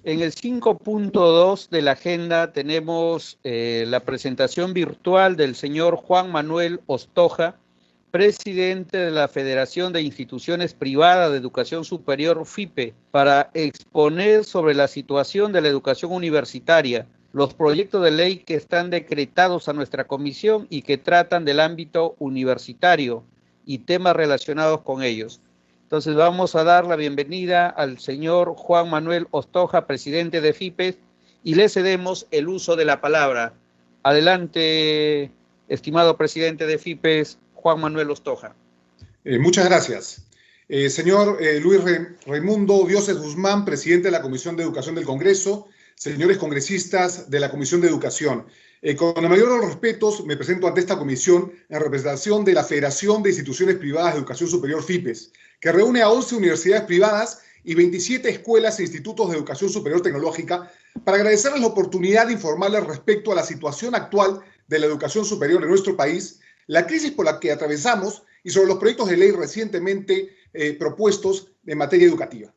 En el 5.2 de la agenda tenemos la presentación virtual del señor Juan Manuel Ostoja, presidente de la Federación de Instituciones Privadas de Educación Superior, FIPE, para exponer sobre la situación de la educación universitaria, los proyectos de ley que están decretados a nuestra comisión y que tratan del ámbito universitario y temas relacionados con ellos. Entonces vamos a dar la bienvenida al señor Juan Manuel Ostoja, presidente de FIPES, y le cedemos el uso de la palabra. Adelante, estimado presidente de FIPES, Juan Manuel Ostoja. Muchas gracias. Señor Luis Raimundo Dioses Guzmán, presidente de la Comisión de Educación del Congreso, señores congresistas de la Comisión de Educación, con el mayor de los respetos me presento ante esta comisión en representación de la Federación de Instituciones Privadas de Educación Superior, FIPES, que reúne a 11 universidades privadas y 27 escuelas e institutos de educación superior tecnológica, para agradecerles la oportunidad de informarles respecto a la situación actual de la educación superior en nuestro país, la crisis por la que atravesamos y sobre los proyectos de ley recientemente propuestos en materia educativa.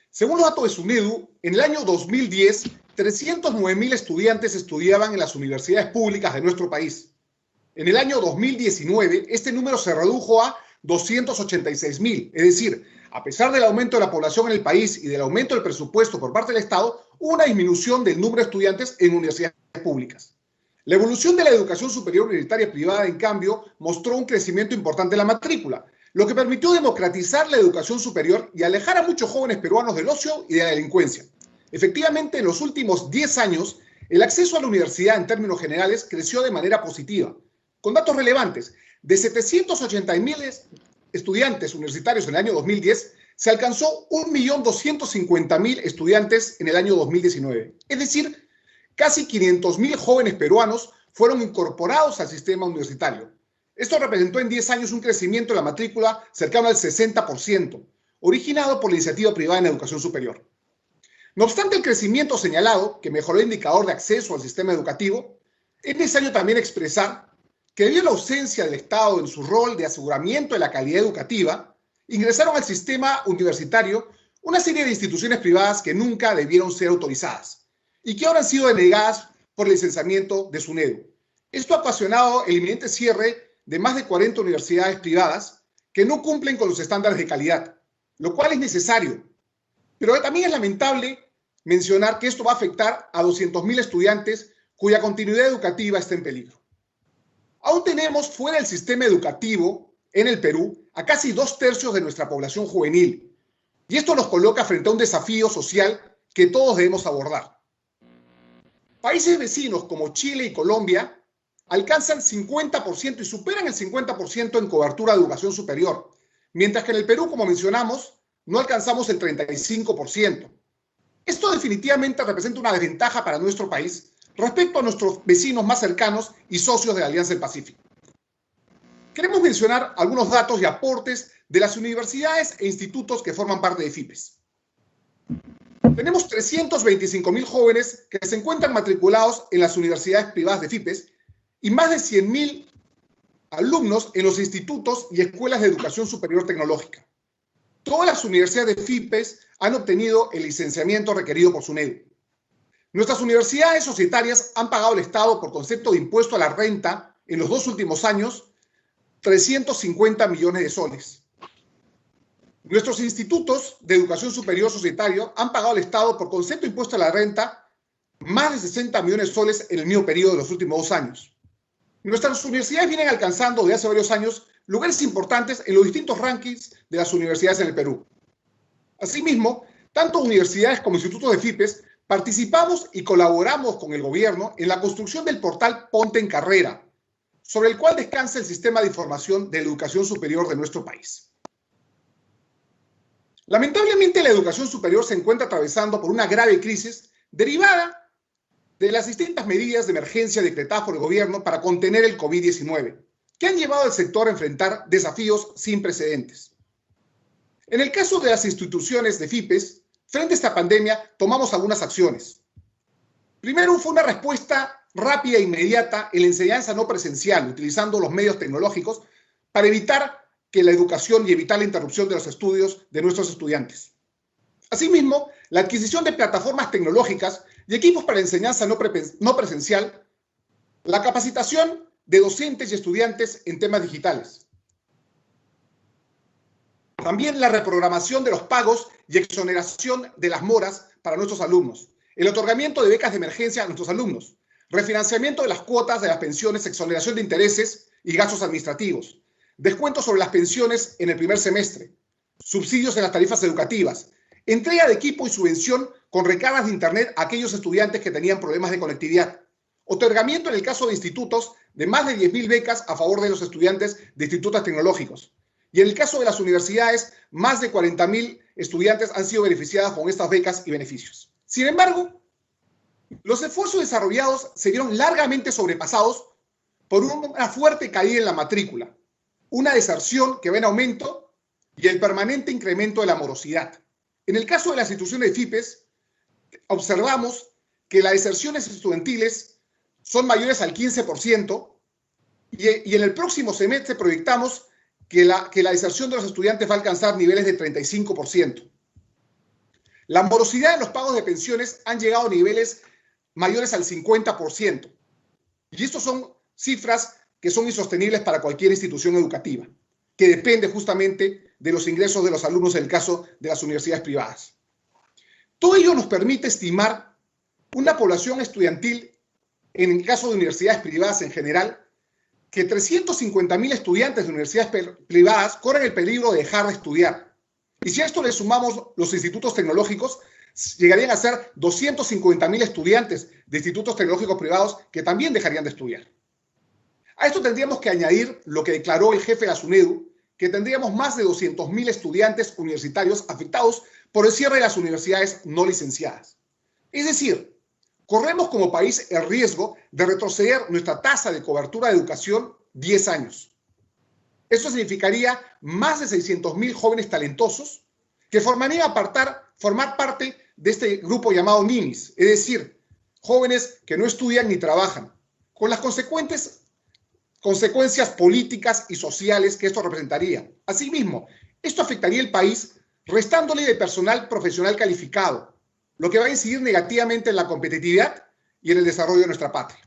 Según los datos de SUNEDU, en el año 2010, 309.000 estudiantes estudiaban en las universidades públicas de nuestro país. En el año 2019, este número se redujo a 286.000, es decir, a pesar del aumento de la población en el país y del aumento del presupuesto por parte del Estado, hubo una disminución del número de estudiantes en universidades públicas. La evolución de la educación superior universitaria privada, en cambio, mostró un crecimiento importante de la matrícula, lo que permitió democratizar la educación superior y alejar a muchos jóvenes peruanos del ocio y de la delincuencia. Efectivamente, en los últimos 10 años, el acceso a la universidad en términos generales creció de manera positiva, con datos relevantes. De 780.000 estudiantes universitarios en el año 2010, se alcanzó 1.250.000 estudiantes en el año 2019. Es decir, casi 500.000 jóvenes peruanos fueron incorporados al sistema universitario. Esto representó en 10 años un crecimiento de la matrícula cercano al 60%, originado por la iniciativa privada en educación superior. No obstante el crecimiento señalado, que mejoró el indicador de acceso al sistema educativo, es necesario también expresar que debido a la ausencia del Estado en su rol de aseguramiento de la calidad educativa, ingresaron al sistema universitario una serie de instituciones privadas que nunca debieron ser autorizadas y que ahora han sido denegadas por el licenciamiento de SUNEDU. Esto ha ocasionado el inminente cierre de más de 40 universidades privadas que no cumplen con los estándares de calidad, lo cual es necesario. Pero también es lamentable mencionar que esto va a afectar a 200.000 estudiantes cuya continuidad educativa está en peligro. Aún tenemos fuera del sistema educativo en el Perú a casi 2/3 de nuestra población juvenil, y esto nos coloca frente a un desafío social que todos debemos abordar. Países vecinos como Chile y Colombia alcanzan 50% y superan el 50% en cobertura de educación superior, mientras que en el Perú, como mencionamos, no alcanzamos el 35%. Esto definitivamente representa una desventaja para nuestro país respecto a nuestros vecinos más cercanos y socios de la Alianza del Pacífico. Queremos mencionar algunos datos y aportes de las universidades e institutos que forman parte de FIPES. Tenemos 325.000 jóvenes que se encuentran matriculados en las universidades privadas de FIPES y más de 100.000 alumnos en los institutos y escuelas de educación superior tecnológica. Todas las universidades de FIPES han obtenido el licenciamiento requerido por SUNEDU. Nuestras universidades societarias han pagado al Estado por concepto de impuesto a la renta en los 2 últimos años 350 millones de soles. Nuestros institutos de educación superior societario han pagado al Estado por concepto de impuesto a la renta más de 60 millones de soles en el mismo periodo de los últimos 2 años. Nuestras universidades vienen alcanzando desde hace varios años lugares importantes en los distintos rankings de las universidades en el Perú. Asimismo, tanto universidades como institutos de FIPES participamos y colaboramos con el gobierno en la construcción del portal Ponte en Carrera, sobre el cual descansa el sistema de información de la educación superior de nuestro país. Lamentablemente, la educación superior se encuentra atravesando por una grave crisis derivada de las distintas medidas de emergencia decretadas por el gobierno para contener el COVID-19, que han llevado al sector a enfrentar desafíos sin precedentes. En el caso de las instituciones de FIPES, frente a esta pandemia, tomamos algunas acciones. Primero, fue una respuesta rápida e inmediata en la enseñanza no presencial, utilizando los medios tecnológicos para evitar que la educación y evitar la interrupción de los estudios de nuestros estudiantes. Asimismo, la adquisición de plataformas tecnológicas y equipos para enseñanza no presencial, la capacitación de docentes y estudiantes en temas digitales. También la reprogramación de los pagos y exoneración de las moras para nuestros alumnos, el otorgamiento de becas de emergencia a nuestros alumnos, refinanciamiento de las cuotas de las pensiones, exoneración de intereses y gastos administrativos, descuentos sobre las pensiones en el primer semestre, subsidios en las tarifas educativas, entrega de equipo y subvención con recargas de Internet a aquellos estudiantes que tenían problemas de conectividad, otorgamiento en el caso de institutos de más de 10.000 becas a favor de los estudiantes de institutos tecnológicos. Y en el caso de las universidades, más de 40.000 estudiantes han sido beneficiados con estas becas y beneficios. Sin embargo, los esfuerzos desarrollados se vieron largamente sobrepasados por una fuerte caída en la matrícula, una deserción que va en aumento y el permanente incremento de la morosidad. En el caso de las instituciones de FIPES, observamos que las deserciones estudiantiles son mayores al 15% y en el próximo semestre proyectamos que la deserción de los estudiantes va a alcanzar niveles de 35%. La morosidad en los pagos de pensiones han llegado a niveles mayores al 50%. Y estas son cifras que son insostenibles para cualquier institución educativa, que depende justamente de los ingresos de los alumnos en el caso de las universidades privadas. Todo ello nos permite estimar una población estudiantil, en el caso de universidades privadas en general, que 350.000 estudiantes de universidades privadas corren el peligro de dejar de estudiar. Y si a esto le sumamos los institutos tecnológicos, llegarían a ser 250.000 estudiantes de institutos tecnológicos privados que también dejarían de estudiar. A esto tendríamos que añadir lo que declaró el jefe de la SUNEDU, que tendríamos más de 200.000 estudiantes universitarios afectados por el cierre de las universidades no licenciadas. Es decir, corremos como país el riesgo de retroceder nuestra tasa de cobertura de educación 10 años. Esto significaría más de 600.000 jóvenes talentosos que formar parte de este grupo llamado ninis, es decir, jóvenes que no estudian ni trabajan, con las consecuencias políticas y sociales que esto representaría. Asimismo, esto afectaría el país restándole de personal profesional calificado, lo que va a incidir negativamente en la competitividad y en el desarrollo de nuestra patria.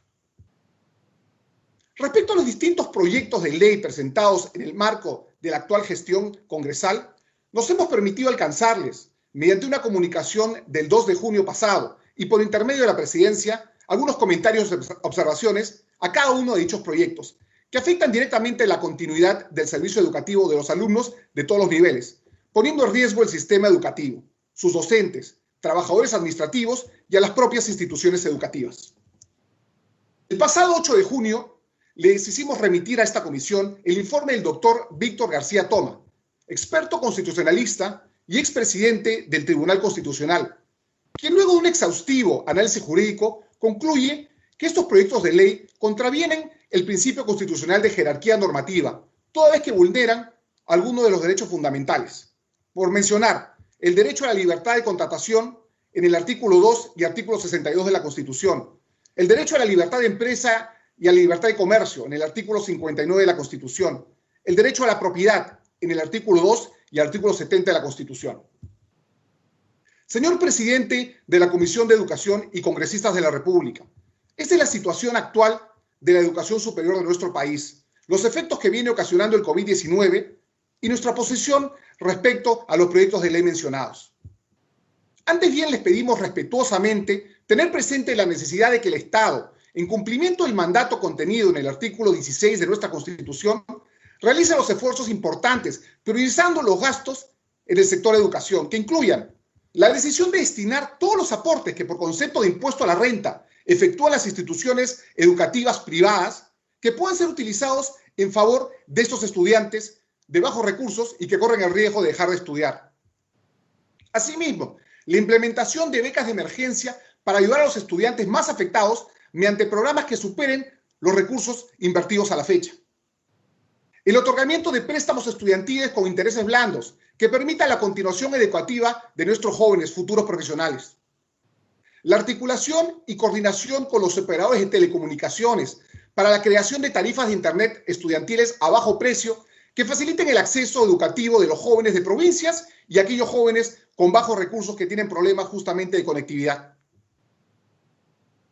Respecto a los distintos proyectos de ley presentados en el marco de la actual gestión congresal, nos hemos permitido alcanzarles, mediante una comunicación del 2 de junio pasado y por intermedio de la presidencia, algunos comentarios y observaciones a cada uno de dichos proyectos, que afectan directamente la continuidad del servicio educativo de los alumnos de todos los niveles, poniendo en riesgo el sistema educativo, sus docentes, trabajadores administrativos y a las propias instituciones educativas. El pasado 8 de junio les hicimos remitir a esta comisión el informe del doctor Víctor García Toma, experto constitucionalista y expresidente del Tribunal Constitucional, quien luego de un exhaustivo análisis jurídico concluye que estos proyectos de ley contravienen el principio constitucional de jerarquía normativa, toda vez que vulneran algunos de los derechos fundamentales. Por mencionar, el derecho a la libertad de contratación en el artículo 2 y artículo 62 de la Constitución, el derecho a la libertad de empresa y a la libertad de comercio en el artículo 59 de la Constitución, el derecho a la propiedad en el artículo 2 y artículo 70 de la Constitución. Señor presidente de la Comisión de Educación y congresistas de la República, esta es la situación actual de la educación superior de nuestro país, los efectos que viene ocasionando el COVID-19 y nuestra posición respecto a los proyectos de ley mencionados. Antes bien, les pedimos respetuosamente tener presente la necesidad de que el Estado, en cumplimiento del mandato contenido en el artículo 16 de nuestra Constitución, realice los esfuerzos importantes, priorizando los gastos en el sector educación, que incluyan la decisión de destinar todos los aportes que por concepto de impuesto a la renta efectúan las instituciones educativas privadas, que puedan ser utilizados en favor de estos estudiantes de bajos recursos y que corren el riesgo de dejar de estudiar. Asimismo, la implementación de becas de emergencia para ayudar a los estudiantes más afectados mediante programas que superen los recursos invertidos a la fecha. El otorgamiento de préstamos estudiantiles con intereses blandos que permitan la continuación educativa de nuestros jóvenes futuros profesionales. La articulación y coordinación con los operadores de telecomunicaciones para la creación de tarifas de Internet estudiantiles a bajo precio que faciliten el acceso educativo de los jóvenes de provincias y aquellos jóvenes con bajos recursos que tienen problemas justamente de conectividad.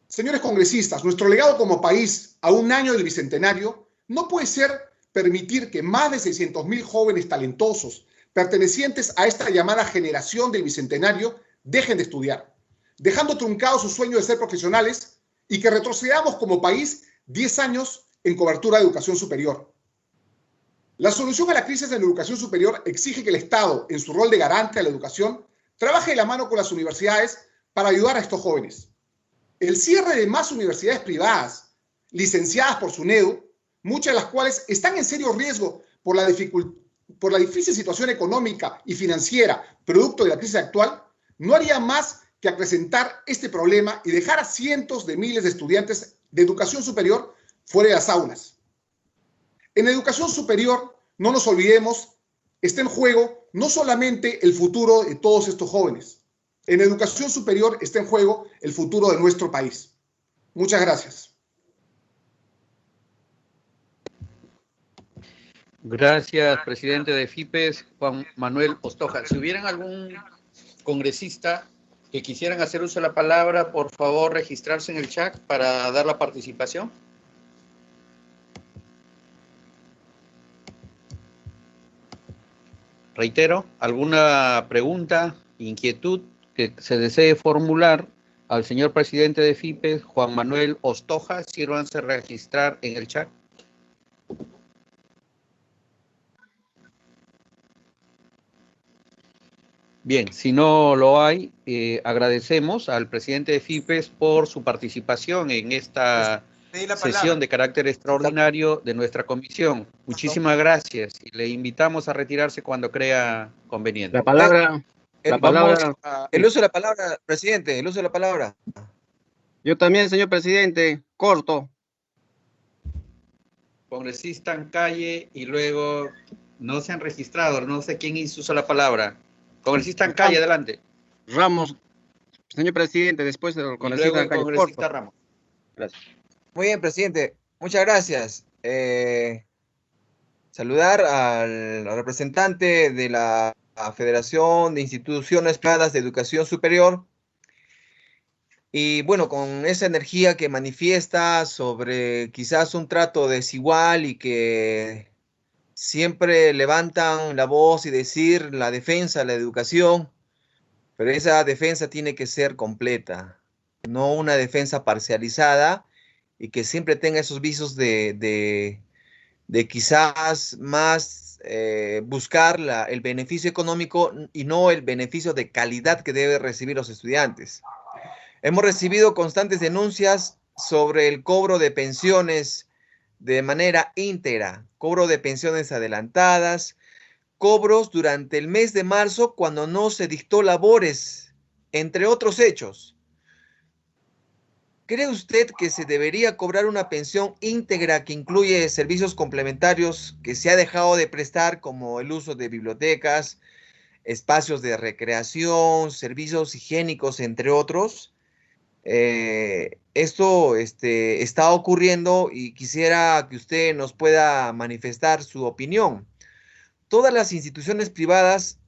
Señores congresistas, nuestro legado como país a un año del Bicentenario no puede ser permitir que más de 600.000 jóvenes talentosos pertenecientes a esta llamada generación del Bicentenario dejen de estudiar, dejando truncado su sueño de ser profesionales y que retrocedamos como país 10 años en cobertura de educación superior. La solución a la crisis en la educación superior exige que el Estado, en su rol de garante de la educación, trabaje de la mano con las universidades para ayudar a estos jóvenes. El cierre de más universidades privadas, licenciadas por SUNEDU, muchas de las cuales están en serio riesgo por la difícil situación económica y financiera producto de la crisis actual, no haría más que acrecentar este problema y dejar a cientos de miles de estudiantes de educación superior fuera de las aulas. En educación superior, no nos olvidemos, está en juego no solamente el futuro de todos estos jóvenes. En educación superior está en juego el futuro de nuestro país. Muchas gracias. Gracias, presidente de FIPES, Juan Manuel Ostoja. Si hubieran algún congresista que quisieran hacer uso de la palabra, por favor, registrarse en el chat para dar la participación. Reitero, alguna pregunta, inquietud que se desee formular al señor presidente de FIPES, Juan Manuel Ostoja, sírvanse registrar en el chat. Bien, si no lo hay, agradecemos al presidente de FIPES por su participación en esta sesión de carácter extraordinario de nuestra comisión. Muchísimas gracias y le invitamos a retirarse cuando crea conveniente. La palabra. El uso de la palabra, presidente, el uso de la palabra. Yo también, señor presidente, corto. Congresista en calle y luego no se han registrado, no sé quién hizo uso de la palabra. Congresista en calle, adelante. Ramos, señor presidente, después del congresista en calle. Congresista Ramos. Gracias. Muy bien, presidente. Muchas gracias. Saludar al representante de la Federación de Instituciones Privadas de Educación Superior. Y bueno, con esa energía que manifiesta sobre quizás un trato desigual y que siempre levantan la voz y decir la defensa de la educación, pero esa defensa tiene que ser completa, no una defensa parcializada y que siempre tenga esos visos de quizás más buscar el beneficio económico y no el beneficio de calidad que deben recibir los estudiantes. Hemos recibido constantes denuncias sobre el cobro de pensiones de manera íntegra, cobro de pensiones adelantadas, cobros durante el mes de marzo cuando no se dictó labores, entre otros hechos. ¿Cree usted que se debería cobrar una pensión íntegra que incluye servicios complementarios que se ha dejado de prestar, como el uso de bibliotecas, espacios de recreación, servicios higiénicos, entre otros? Esto está ocurriendo y quisiera que usted nos pueda manifestar su opinión. ¿Todas las instituciones privadas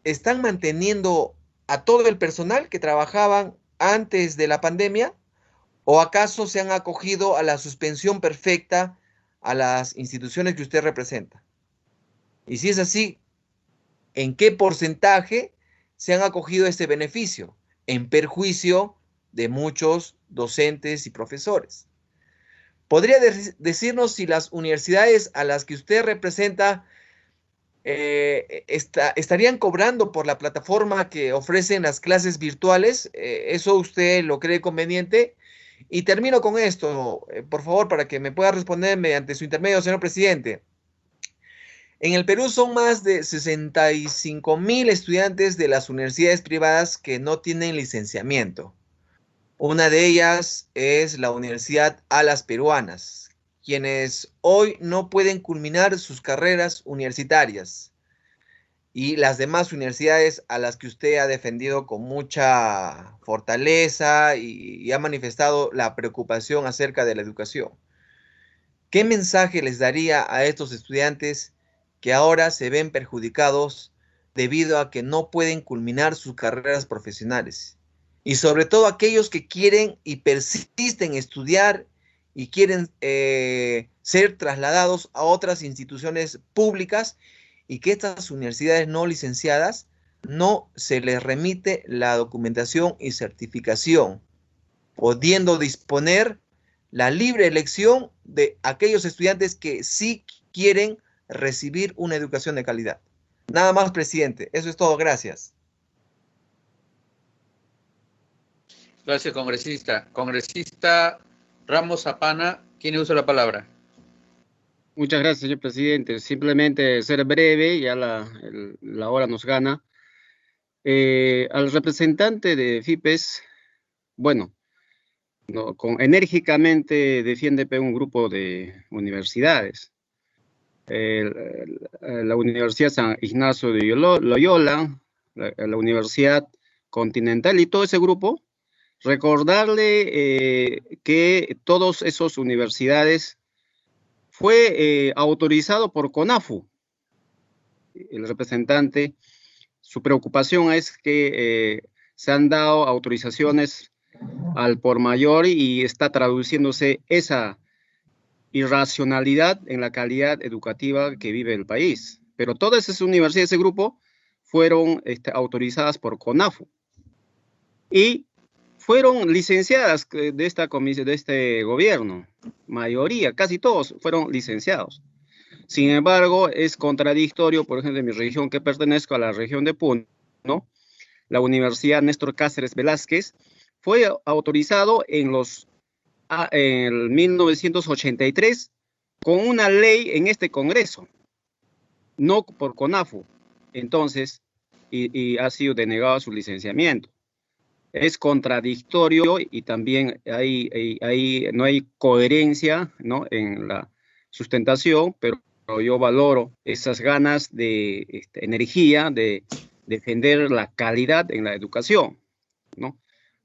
están manteniendo a todo el personal que trabajaban antes de la pandemia, o acaso se han acogido a la suspensión perfecta a las instituciones que usted representa? Y si es así, ¿en qué porcentaje se han acogido a este beneficio, en perjuicio de muchos docentes y profesores? ¿Podría decirnos si las universidades a las que usted representa estarían cobrando por la plataforma que ofrecen las clases virtuales? ¿Eso usted lo cree conveniente? Y termino con esto, por favor, para que me pueda responder mediante su intermedio, señor presidente. En el Perú son más de 65.000 estudiantes de las universidades privadas que no tienen licenciamiento. Una de ellas es la Universidad Alas Peruanas, quienes hoy no pueden culminar sus carreras universitarias, y las demás universidades a las que usted ha defendido con mucha fortaleza y ha manifestado la preocupación acerca de la educación. ¿qué mensaje les daría a estos estudiantes que ahora se ven perjudicados debido a que no pueden culminar sus carreras profesionales? Y sobre todo aquellos que quieren y persisten en estudiar y quieren ser trasladados a otras instituciones públicas y que estas universidades no licenciadas no se les remite la documentación y certificación, pudiendo disponer la libre elección de aquellos estudiantes que sí quieren recibir una educación de calidad. Nada más, presidente. Eso es todo. Gracias. Gracias, congresista. Congresista Ramos Zapana, ¿tiene uso de la palabra? Muchas gracias, señor presidente. Simplemente ser breve, ya la hora nos gana. Al representante de FIPES, bueno, no, enérgicamente defiende un grupo de universidades. La Universidad San Ignacio de Loyola, la Universidad Continental y todo ese grupo, recordarle que todas esas universidades fue autorizado por CONAFU. El representante, su preocupación es que se han dado autorizaciones al por mayor y está traduciéndose esa irracionalidad en la calidad educativa que vive el país. Pero todas esas universidades, ese grupo, fueron autorizadas por CONAFU y fueron licenciadas de esta comisión, de este gobierno. Mayoría, casi todos fueron licenciados. Sin embargo, es contradictorio, por ejemplo, en mi región, que pertenezco a la región de Puno, ¿no? La Universidad Néstor Cáceres Velázquez fue autorizado en el 1983 con una ley en este Congreso, no por CONAFU. Entonces, y ha sido denegado su licenciamiento. Es contradictorio y también no hay coherencia, ¿no?, en la sustentación, pero yo valoro esas ganas de energía de defender la calidad en la educación, ¿no?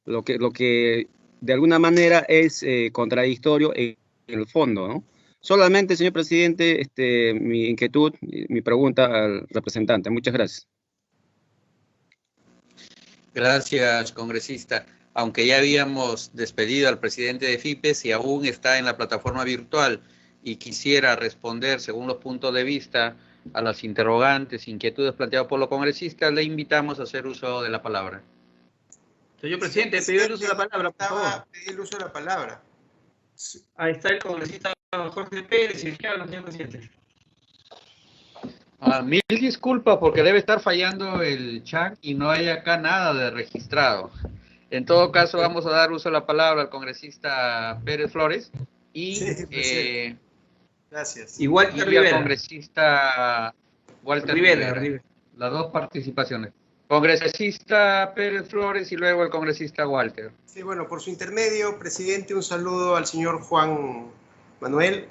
Lo que de alguna manera es contradictorio en el fondo, ¿no? Solamente, señor presidente, mi inquietud, mi pregunta al representante. Muchas gracias. Gracias, congresista. Aunque ya habíamos despedido al presidente de FIPES y aún está en la plataforma virtual y quisiera responder según los puntos de vista a las interrogantes, inquietudes planteadas por los congresistas, le invitamos a hacer uso de la palabra. Señor presidente, pidió el uso de la palabra, por favor. Pedí el uso de la palabra. Ahí está el congresista Jorge Pérez, el que habla, señor presidente. Mil disculpas porque debe estar fallando el chat y no hay acá nada de registrado. En todo caso, vamos a dar uso de la palabra al congresista Pérez Flores y, Sí, gracias. y al congresista Walter Rivera. Las dos participaciones. Congresista Pérez Flores y luego el congresista Walter. Sí, bueno, por su intermedio, presidente, un saludo al señor Juan Manuel.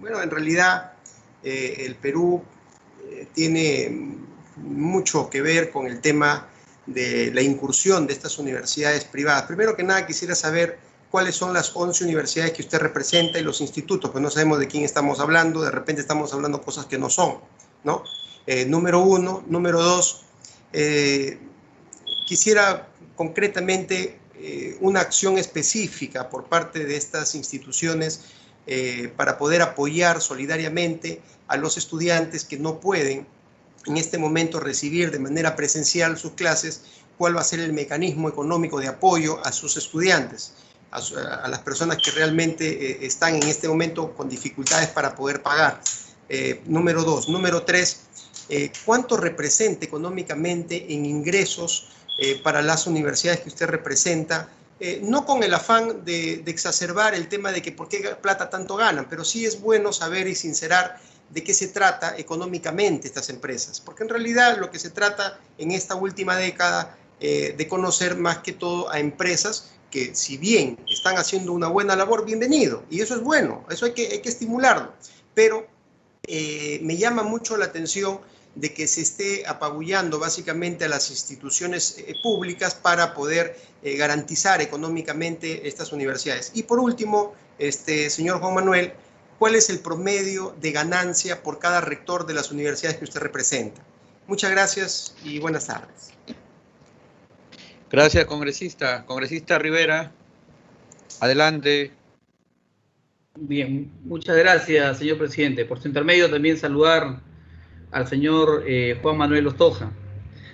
Bueno, en realidad el Perú tiene mucho que ver con el tema de la incursión de estas universidades privadas. Primero que nada, quisiera saber cuáles son las 11 universidades que usted representa y los institutos, pues no sabemos de quién estamos hablando, de repente estamos hablando cosas que no son, ¿no? Número uno. Número dos, quisiera concretamente una acción específica por parte de estas instituciones para poder apoyar solidariamente a los estudiantes que no pueden en este momento recibir de manera presencial sus clases. ¿Cuál va a ser el mecanismo económico de apoyo a sus estudiantes, a las personas que realmente están en este momento con dificultades para poder pagar? Número dos. Número tres, ¿cuánto representa económicamente en ingresos para las universidades que usted representa? No con el afán de exacerbar el tema de que por qué plata tanto ganan, pero sí es bueno saber y sincerar de qué se trata económicamente estas empresas, porque en realidad lo que se trata en esta última década de conocer más que todo a empresas que, si bien están haciendo una buena labor, bienvenido, y eso es bueno, eso hay que estimularlo, pero me llama mucho la atención de que se esté apabullando básicamente a las instituciones públicas para poder garantizar económicamente estas universidades. Y por último, señor Juan Manuel, ¿cuál es el promedio de ganancia por cada rector de las universidades que usted representa? Muchas gracias y buenas tardes. Gracias, congresista. Congresista Rivera, adelante. Bien, muchas gracias, señor presidente. Por su intermedio también saludar al señor Juan Manuel Ostoja.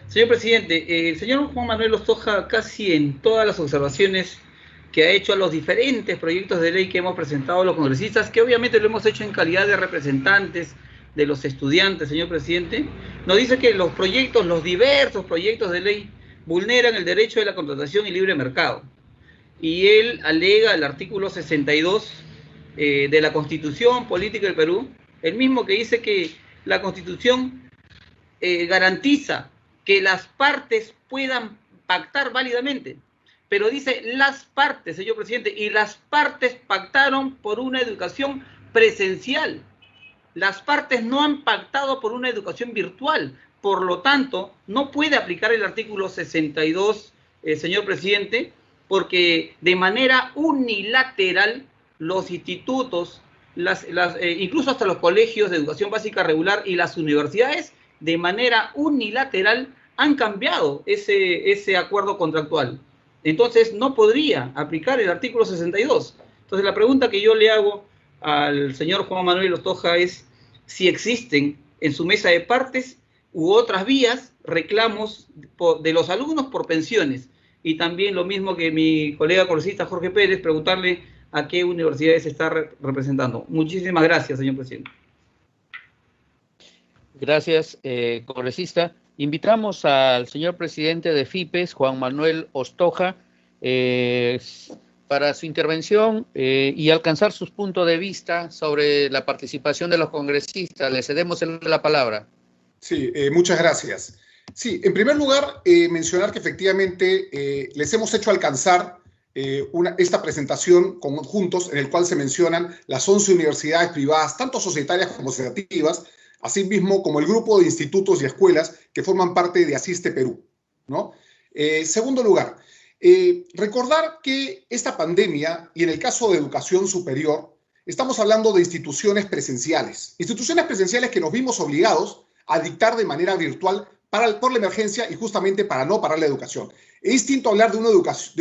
Señor presidente, el señor Juan Manuel Ostoja casi en todas las observaciones que ha hecho a los diferentes proyectos de ley que hemos presentado los congresistas, que obviamente lo hemos hecho en calidad de representantes de los estudiantes, señor presidente, nos dice que los proyectos, los diversos proyectos de ley vulneran el derecho de la contratación y libre mercado. Y él alega el artículo 62 de la Constitución Política del Perú, el mismo que dice que la Constitución garantiza que las partes puedan pactar válidamente, pero dice las partes, señor presidente, y las partes pactaron por una educación presencial. Las partes no han pactado por una educación virtual. Por lo tanto, no puede aplicar el artículo 62, señor presidente, porque de manera unilateral los institutos, incluso hasta los colegios de educación básica regular y las universidades, de manera unilateral han cambiado ese acuerdo contractual. Entonces, no podría aplicar el artículo 62. Entonces, la pregunta que yo le hago al señor Juan Manuel Ostoja es si existen en su mesa de partes u otras vías reclamos de los alumnos por pensiones. Y también lo mismo que mi colega congresista Jorge Pérez, preguntarle a qué universidades está representando. Muchísimas gracias, señor presidente. Gracias, congresista. Invitamos al señor presidente de FIPES, Juan Manuel Ostoja, para su intervención y alcanzar sus puntos de vista sobre la participación de los congresistas. Le cedemos la palabra. Sí, muchas gracias. Sí, en primer lugar, mencionar que efectivamente les hemos hecho alcanzar esta presentación juntos en el cual se mencionan las 11 universidades privadas, tanto societarias como asociativas, asimismo como el grupo de institutos y escuelas que forman parte de Asiste Perú, ¿no? Segundo lugar, recordar que esta pandemia, y en el caso de educación superior, estamos hablando de instituciones presenciales que nos vimos obligados a dictar de manera virtual por la emergencia y justamente para no parar la educación. Es distinto hablar de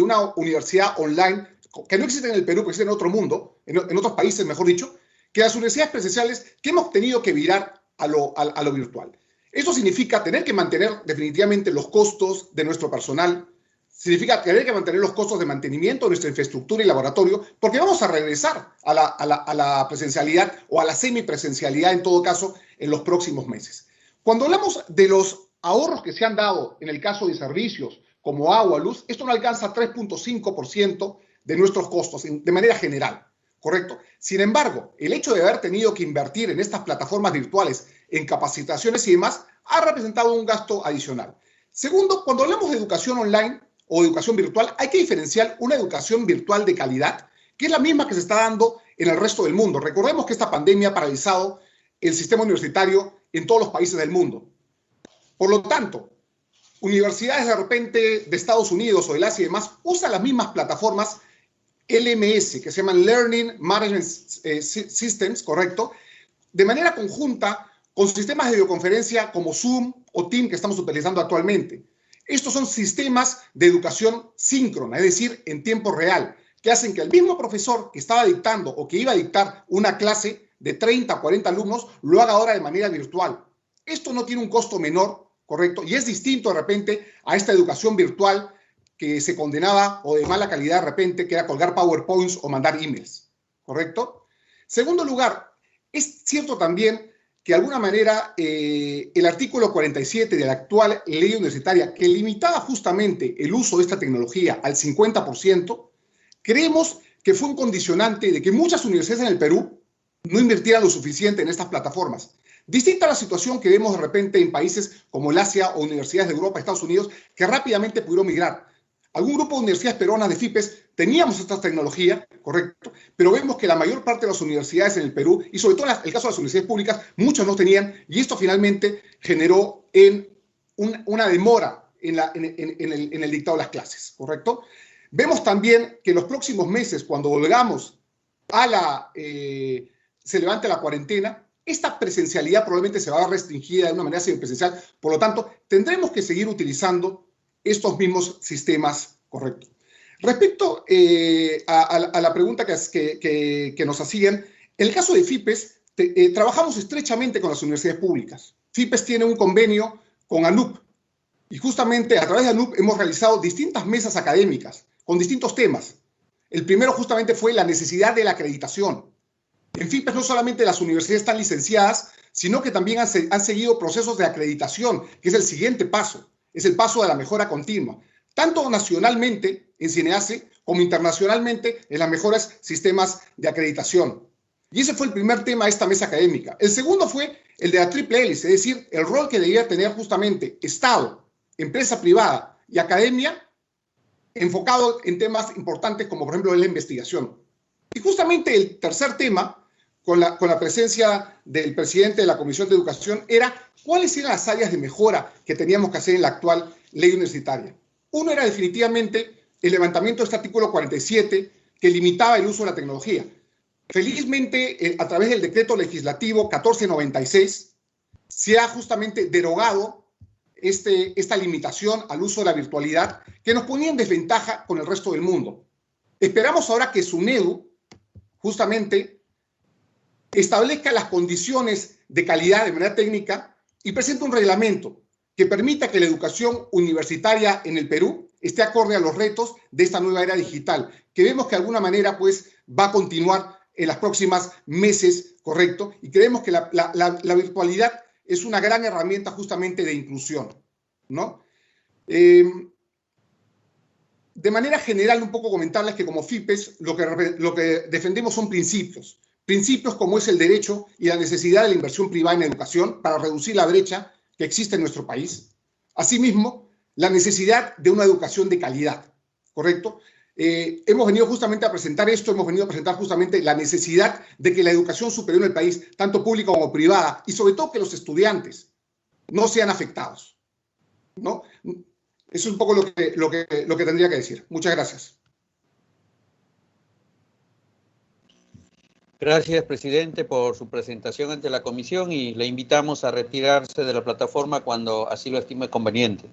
una universidad online que no existe en el Perú, que existe en otro mundo, en otros países, mejor dicho, que las universidades presenciales que hemos tenido que virar a lo virtual. Eso significa tener que mantener definitivamente los costos de nuestro personal, significa tener que mantener los costos de mantenimiento de nuestra infraestructura y laboratorio, porque vamos a regresar a la presencialidad o a la semipresencialidad en todo caso en los próximos meses. Cuando hablamos de los ahorros que se han dado en el caso de servicios como agua, luz, esto no alcanza 3.5% de nuestros costos de manera general. ¿Correcto? Sin embargo, el hecho de haber tenido que invertir en estas plataformas virtuales, en capacitaciones y demás, ha representado un gasto adicional. Segundo, cuando hablamos de educación online o educación virtual, hay que diferenciar una educación virtual de calidad, que es la misma que se está dando en el resto del mundo. Recordemos que esta pandemia ha paralizado el sistema universitario en todos los países del mundo. Por lo tanto, universidades de repente de Estados Unidos o del Asia y demás usan las mismas plataformas LMS, que se llaman Learning Management Systems, ¿correcto? De manera conjunta con sistemas de videoconferencia como Zoom o Team que estamos utilizando actualmente. Estos son sistemas de educación síncrona, es decir, en tiempo real, que hacen que el mismo profesor que estaba dictando o que iba a dictar una clase de 30 a 40 alumnos lo haga ahora de manera virtual. Esto no tiene un costo menor, ¿correcto? Y es distinto de repente a esta educación virtual que se condenaba o de mala calidad de repente, que era colgar PowerPoints o mandar emails, ¿correcto? Segundo lugar, es cierto también que de alguna manera el artículo 47 de la actual ley universitaria, que limitaba justamente el uso de esta tecnología al 50%, creemos que fue un condicionante de que muchas universidades en el Perú no invirtieran lo suficiente en estas plataformas. Distinta a la situación que vemos de repente en países como el Asia o universidades de Europa, Estados Unidos, que rápidamente pudieron migrar. Algún grupo de universidades peruanas de FIPES teníamos esta tecnología, correcto, pero vemos que la mayor parte de las universidades en el Perú, y sobre todo en el caso de las universidades públicas, muchos no tenían, y esto finalmente generó una demora en el dictado de las clases, ¿correcto? Vemos también que en los próximos meses, cuando volvamos a la se levante la cuarentena, esta presencialidad probablemente se va a ver restringida de una manera semipresencial. Por lo tanto, tendremos que seguir utilizando estos mismos sistemas correctos. Respecto a la pregunta que nos hacían, en el caso de FIPES, trabajamos estrechamente con las universidades públicas. FIPES tiene un convenio con ANUP y justamente a través de ANUP hemos realizado distintas mesas académicas con distintos temas. El primero justamente fue la necesidad de la acreditación. En FIPES no solamente las universidades están licenciadas, sino que también han seguido procesos de acreditación, que es el siguiente paso, es el paso de la mejora continua, tanto nacionalmente en CINEACE como internacionalmente en los mejores sistemas de acreditación. Y ese fue el primer tema de esta mesa académica. El segundo fue el de la triple hélice, es decir, el rol que debía tener justamente Estado, empresa privada y academia, enfocado en temas importantes como por ejemplo la investigación. Y justamente el tercer tema, con la presencia del presidente de la Comisión de Educación, era cuáles eran las áreas de mejora que teníamos que hacer en la actual ley universitaria. Uno era definitivamente el levantamiento de este artículo 47 que limitaba el uso de la tecnología. Felizmente, a través del decreto legislativo 1496, se ha justamente derogado esta limitación al uso de la virtualidad que nos ponía en desventaja con el resto del mundo. Esperamos ahora que SUNEDU justamente establezca las condiciones de calidad de manera técnica y presente un reglamento que permita que la educación universitaria en el Perú esté acorde a los retos de esta nueva era digital, que vemos que de alguna manera pues va a continuar en las próximas meses, ¿correcto? Y creemos que la virtualidad es una gran herramienta justamente de inclusión, ¿no? De manera general, un poco comentarles que como FIPES lo que defendemos son principios. Principios como es el derecho y la necesidad de la inversión privada en educación para reducir la brecha que existe en nuestro país. Asimismo, la necesidad de una educación de calidad, ¿correcto? Hemos venido justamente a presentar esto, hemos venido a presentar justamente la necesidad de que la educación superior en el país, tanto pública como privada, y sobre todo que los estudiantes no sean afectados, ¿no? Eso es un poco lo que tendría que decir. Muchas gracias. Gracias, presidente, por su presentación ante la comisión y le invitamos a retirarse de la plataforma cuando así lo estime conveniente.